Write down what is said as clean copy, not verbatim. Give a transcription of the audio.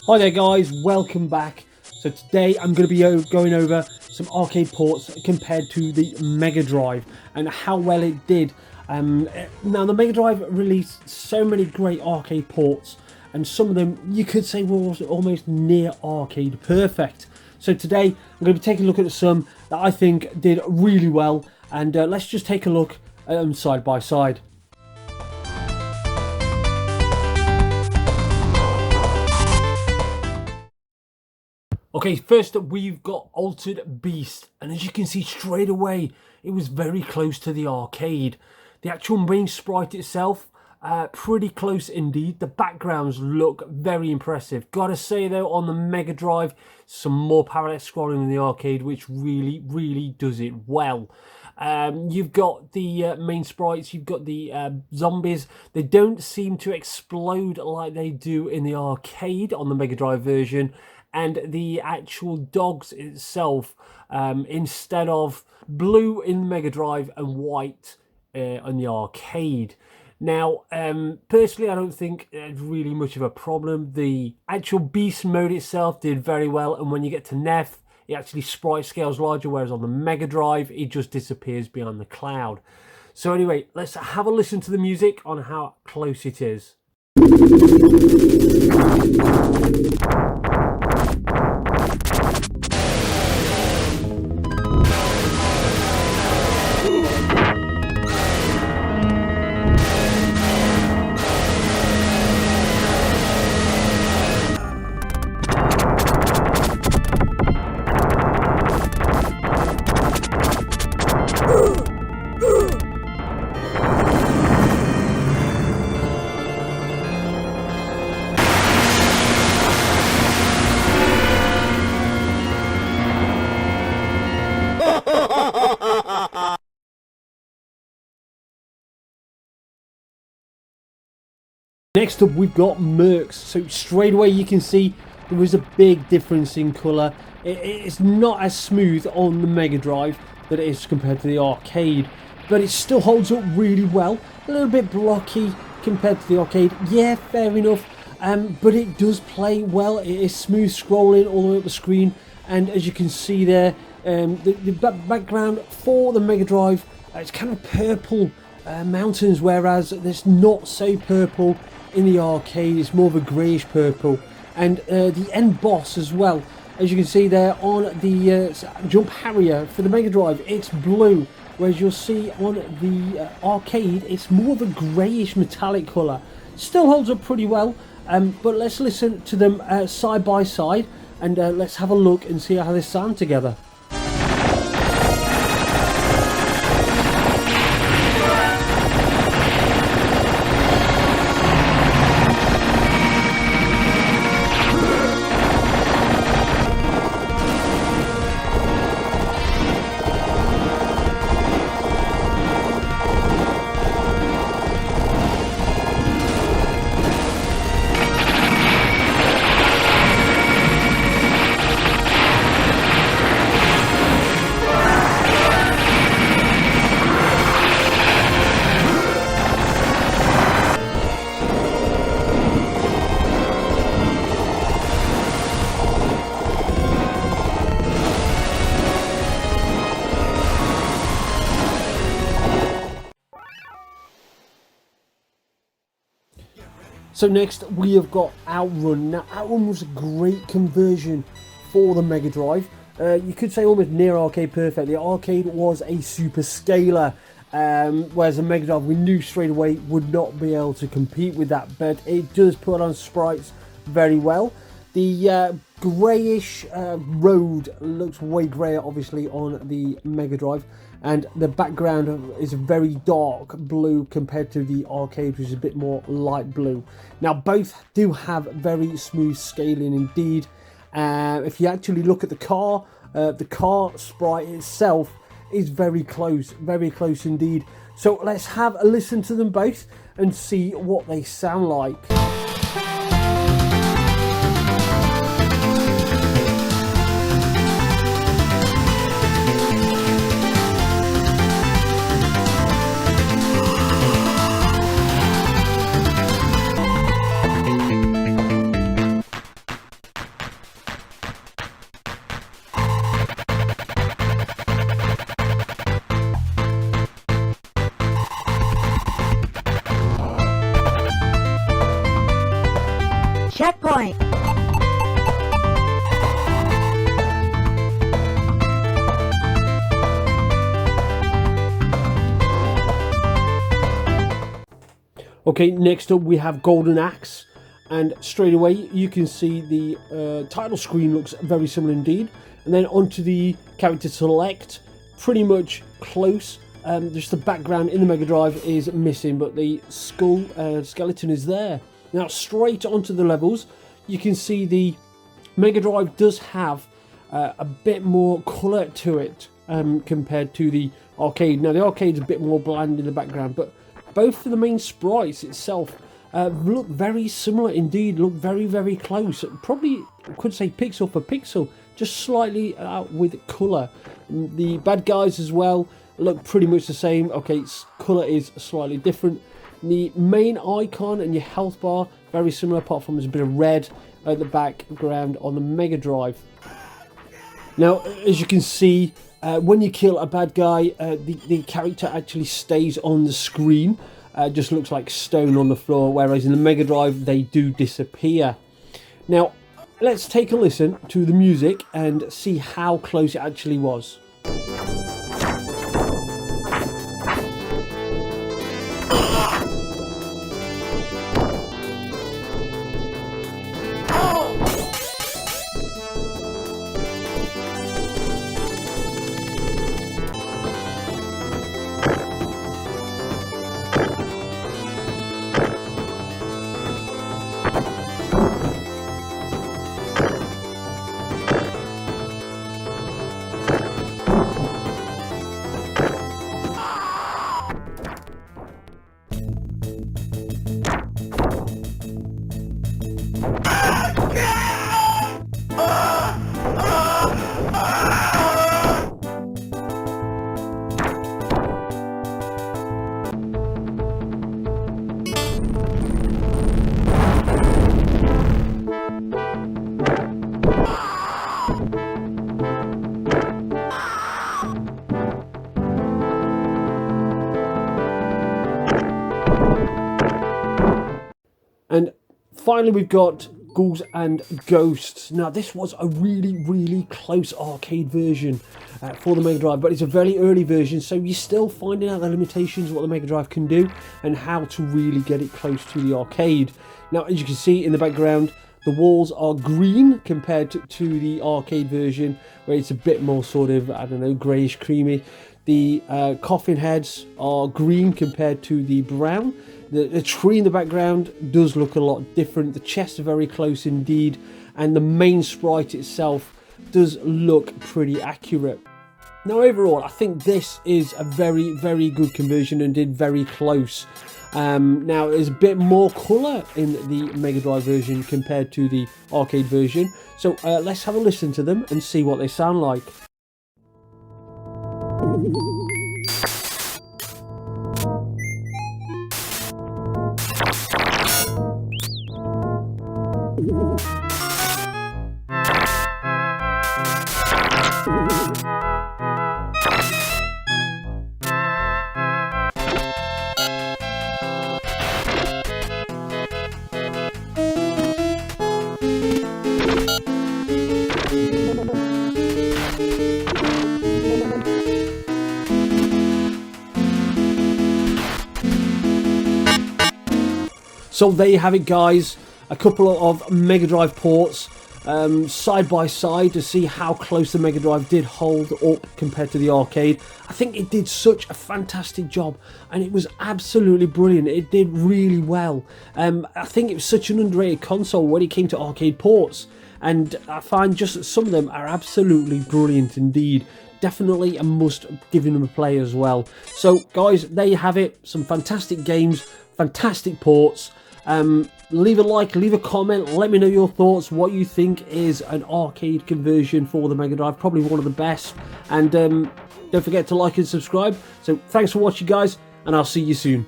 Hi there guys, welcome back. So today I'm going to be going over some arcade ports compared to the Mega Drive and how well it did. Now the Mega Drive released so many great arcade ports, and some of them you could say were almost near arcade perfect. So today I'm going to be taking a look at some that I think did really well, and let's just take a look at them side by side. Okay, first up we've got Altered Beast, and as you can see straight away, it was very close to the arcade. The actual main sprite itself, pretty close indeed. The backgrounds look very impressive. Gotta say though, on the Mega Drive, some more parallel scrolling in the arcade, which really does it well. You've got the main sprites, you've got the zombies. They don't seem to explode like they do in the arcade on the Mega Drive version. And the actual dogs itself, instead of blue in Mega Drive and white on the arcade. Now, personally, I don't think it's really much of a problem. The actual beast mode itself did very well, and when you get to Neff, it actually sprite scales larger, whereas on the Mega Drive, it just disappears behind the cloud. So anyway, let's have a listen to the music on how close it is. Next up we've got Mercs. So straight away you can see there was a big difference in colour. It's not as smooth on the Mega Drive that it is compared to the arcade, but it still holds up really well. A little bit blocky compared to the arcade, yeah, fair enough, but it does play well. It is smooth scrolling all the way up the screen, and as you can see there, the background for the Mega Drive, it's kind of purple mountains, whereas it's not so purple in the arcade. It's more of a greyish purple. And the end boss as well, as you can see there on the Jump Harrier for the Mega Drive, it's blue, whereas you'll see on the arcade it's more of a greyish metallic colour. Still holds up pretty well, but let's listen to them side by side, and let's have a look and see how they sound together. So next we have got Outrun. Now Outrun was a great conversion for the Mega Drive. You could say almost near arcade perfect. The arcade was a super scaler, whereas the Mega Drive we knew straight away would not be able to compete with that, but it does put on sprites very well. The greyish road looks way greyer obviously on the Mega Drive, and the background is a very dark blue compared to the arcade, which is a bit more light blue. Now both do have very smooth scaling indeed. If you actually look at the car sprite itself is very close indeed. So let's have a listen to them both and see what they sound like. Okay, next up we have Golden Axe, and straight away you can see the title screen looks very similar indeed. And then onto the character select, pretty much close. Just the background in the Mega Drive is missing, but the skull skeleton is there. Now straight onto the levels, you can see the Mega Drive does have a bit more colour to it compared to the arcade. Now the arcade's a bit more bland in the background, but both of the main sprites itself look very similar indeed, look very, very close. Probably could say pixel for pixel, just slightly out with colour. The bad guys as well look pretty much the same. Okay, colour is slightly different. The main icon and your health bar, very similar, apart from there's a bit of red at the background on the Mega Drive. Now, as you can see, when you kill a bad guy, the character actually stays on the screen. Just looks like stone on the floor, whereas in the Mega Drive they do disappear. Now, let's take a listen to the music and see how close it actually was. And finally we've got Ghouls and Ghosts. Now this was a really, really close arcade version for the Mega Drive, but it's a very early version, so you're still finding out the limitations of what the Mega Drive can do and how to really get it close to the arcade. Now, as you can see in the background, the walls are green compared to the arcade version, where it's a bit more sort of, I don't know, greyish creamy. The coffin heads are green compared to the brown. The tree in the background does look a lot different. The chests are very close indeed, and the main sprite itself does look pretty accurate. Now overall, I think this is a very, very good conversion and did very close. Now there's a bit more colour in the Mega Drive version compared to the arcade version, so let's have a listen to them and see what they sound like. So there you have it, guys, a couple of Mega Drive ports side by side to see how close the Mega Drive did hold up compared to the arcade. I think it did such a fantastic job, and it was absolutely brilliant. It did really well. I think it was such an underrated console when it came to arcade ports, and I find just some of them are absolutely brilliant indeed. Definitely a must giving them a play as well. So guys, there you have it, some fantastic games, fantastic ports. Leave a like, leave a comment, let me know your thoughts, what you think is an arcade conversion for the Mega Drive, probably one of the best. And don't forget to like and subscribe. So thanks for watching, guys, and I'll see you soon.